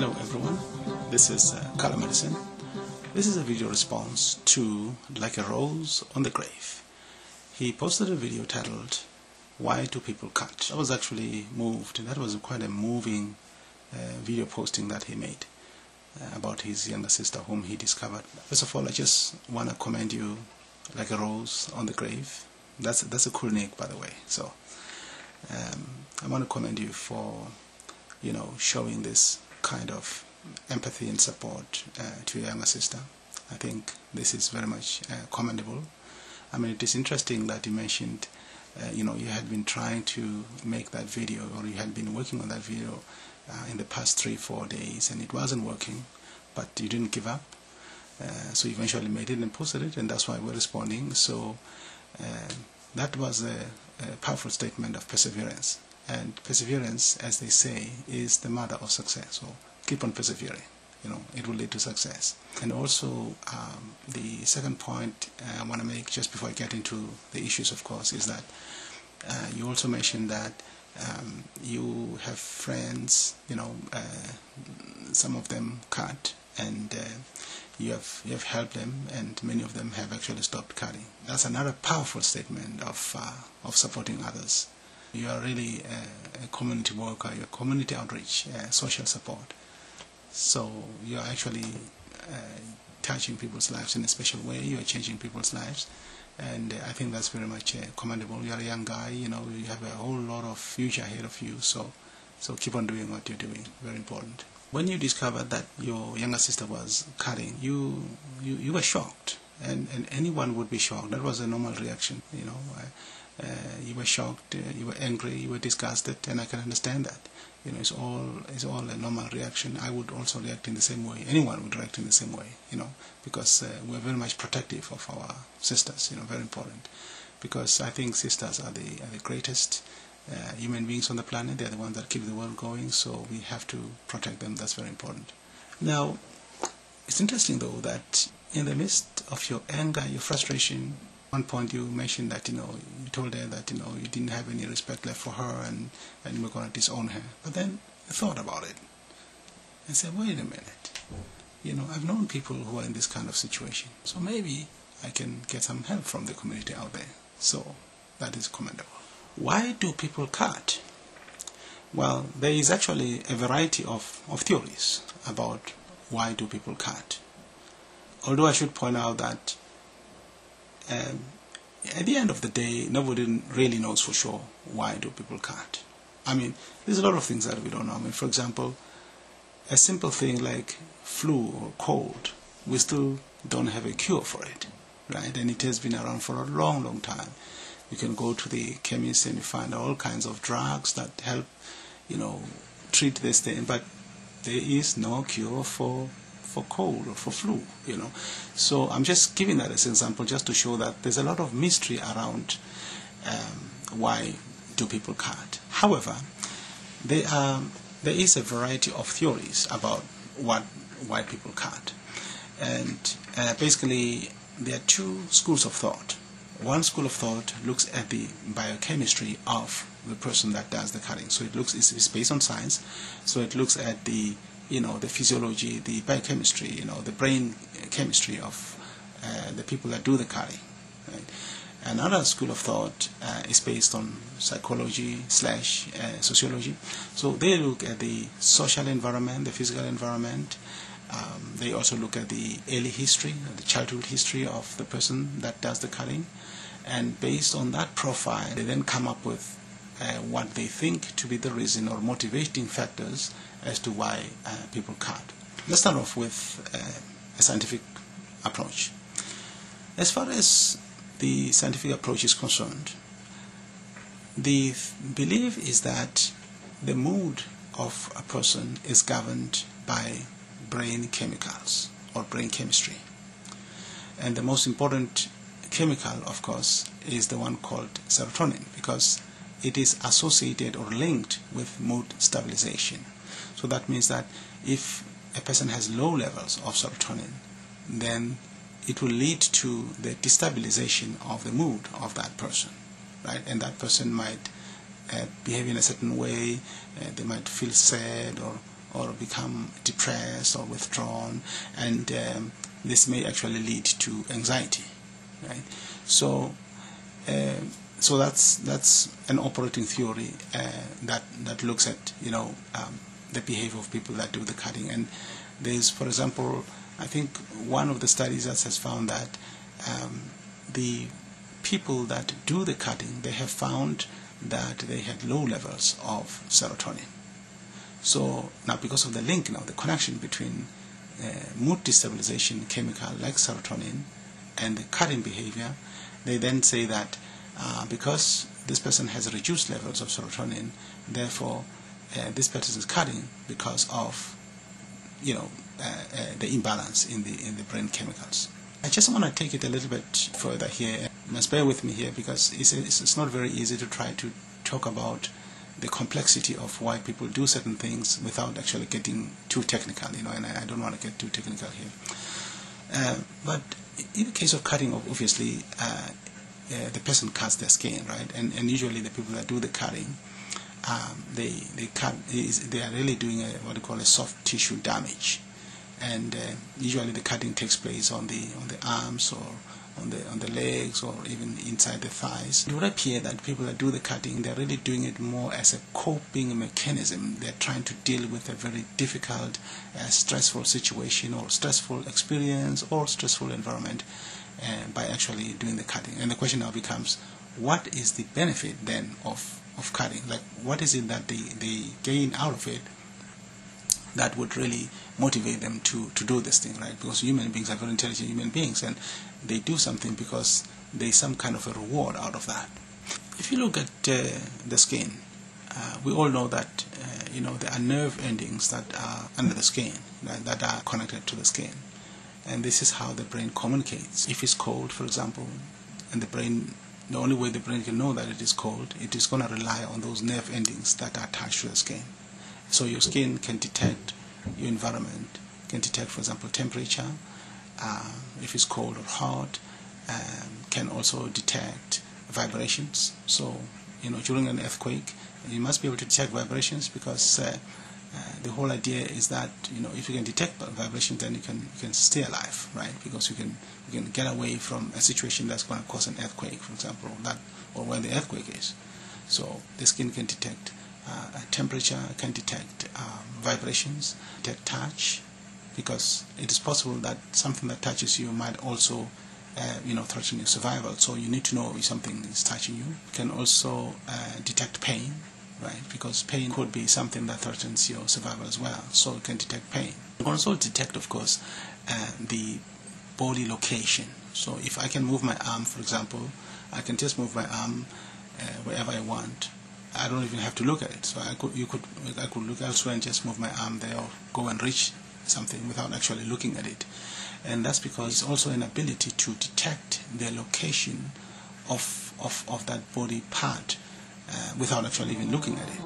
Hello everyone, this is Color Medicine. This is a video response to Like a Rose on the Grave. He posted a video titled, Why Do People Cut? I was actually moved, and that was quite a moving video posting that he made about his younger sister whom he discovered. First of all, I just want to commend you, Like a Rose on the Grave. That's a cool nick, by the way. So I want to commend you for showing this kind of empathy and support to your younger sister. I think this is very much commendable. I mean, it is interesting that you mentioned you had been trying to make that video, or you had been working on that video in the past 3-4 days, and it wasn't working, but you didn't give up. So you eventually made it and posted it, and that's why we're responding. So that was a powerful statement of perseverance. And perseverance, as they say, is the mother of success. So keep on persevering. It will lead to success. And also, the second point I want to make, just before I get into the issues, of course, is that you also mentioned that you have friends, some of them cut, and you have helped them, and many of them have actually stopped cutting. That's another powerful statement of supporting others. You are really a community worker, you're community outreach, social support. So you're actually touching people's lives in a special way. You're changing people's lives, and I think that's very much commendable. You're a young guy, you have a whole lot of future ahead of you. So keep on doing what you're doing. Very important. When you discovered that your younger sister was cutting, you were shocked, and anyone would be shocked. That was a normal reaction. You were shocked, you were angry, you were disgusted, and I can understand that. It's all a normal reaction. I would also react in the same way. Anyone would react in the same way, because we're very much protective of our sisters. Very important, because I think sisters are the greatest human beings on the planet. They're the ones that keep the world going. So we have to protect them. That's very important. Now, it's interesting though that in the midst of your anger, your frustration, one point you mentioned that you told her that you didn't have any respect left for her, and you were going to disown her. But then I thought about it and said, wait a minute, I've known people who are in this kind of situation, so maybe I can get some help from the community out there. So that is commendable. Why do people cut? Well, there is actually a variety of theories about why do people cut. Although I should point out that at the end of the day, nobody really knows for sure why do people cut. I mean, there's a lot of things that we don't know. I mean, for example, a simple thing like flu or cold, we still don't have a cure for it, right? And it has been around for a long, long time. You can go to the chemist and you find all kinds of drugs that help, treat this thing, but there is no cure for cold or for flu, So I'm just giving that as an example, just to show that there's a lot of mystery around why do people cut. However, there is a variety of theories about why people cut, and basically there are two schools of thought. One school of thought looks at the biochemistry of the person that does the cutting. So it's based on science. So it looks at the physiology, the biochemistry, the brain chemistry of the people that do the cutting. Right? Another school of thought is based on psychology / sociology. So they look at the social environment, the physical environment. They also look at the early history, the childhood history of the person that does the cutting. And based on that profile, they then come up with what they think to be the reason or motivating factors as to why people cut. Let's start off with a scientific approach. As far as the scientific approach is concerned, the belief is that the mood of a person is governed by brain chemicals or brain chemistry. And the most important chemical, of course, is the one called serotonin, because it is associated or linked with mood stabilization. So that means that if a person has low levels of serotonin, then it will lead to the destabilization of the mood of that person, right? And that person might behave in a certain way. They might feel sad or or become depressed or withdrawn, and this may actually lead to anxiety, right? So that's an operating theory that looks at the behavior of people that do the cutting. And there's, for example, I think one of the studies that has found that the people that do the cutting, they have found that they had low levels of serotonin. So now, because of the link, the connection between mood destabilization chemical like serotonin and the cutting behavior, they then say that because this person has reduced levels of serotonin, therefore this person is cutting because of the imbalance in the brain chemicals. I just want to take it a little bit further here. You must bear with me here, because it's not very easy to try to talk about the complexity of why people do certain things without actually getting too technical, and I don't want to get too technical here. But in the case of cutting, obviously, the person cuts their skin, right? And usually the people that do the cutting, they are really doing what they call a soft tissue damage. And usually the cutting takes place on the arms, or on the legs, or even inside the thighs. It would appear that people that do the cutting, they're really doing it more as a coping mechanism. They're trying to deal with a very difficult, stressful situation, or stressful experience, or stressful environment by actually doing the cutting. And the question now becomes, what is the benefit then of cutting? Like, what is it that they gain out of it that would really motivate them to do this thing, right? Because human beings are very intelligent human beings, and they do something because there's some kind of a reward out of that. If you look at the skin, we all know that there are nerve endings that are under the skin, that are connected to the skin, and this is how the brain communicates. If it's cold, for example, and the only way the brain can know that it is cold, it is going to rely on those nerve endings that are attached to the skin. So your skin can detect your environment, can detect, for example, temperature, if it's cold or hot, can also detect vibrations. So, during an earthquake, you must be able to detect vibrations, because the whole idea is that, if you can detect vibrations, then you can stay alive, right? Because you can get away from a situation that's going to cause an earthquake, for example, or where the earthquake is. So the skin can detect temperature, can detect vibrations, detect touch, because it is possible that something that touches you might also threaten your survival. So you need to know if something is touching you. It can also detect pain, right? Because pain could be something that threatens your survival as well. So it can detect pain. It can also detect, of course, the body location. So if I can move my arm, for example, I can just move my arm wherever I want. I don't even have to look at it. So I could look elsewhere and just move my arm there, or go and reach something without actually looking at it. And that's because it's also an ability to detect the location of that body part without actually even looking at it.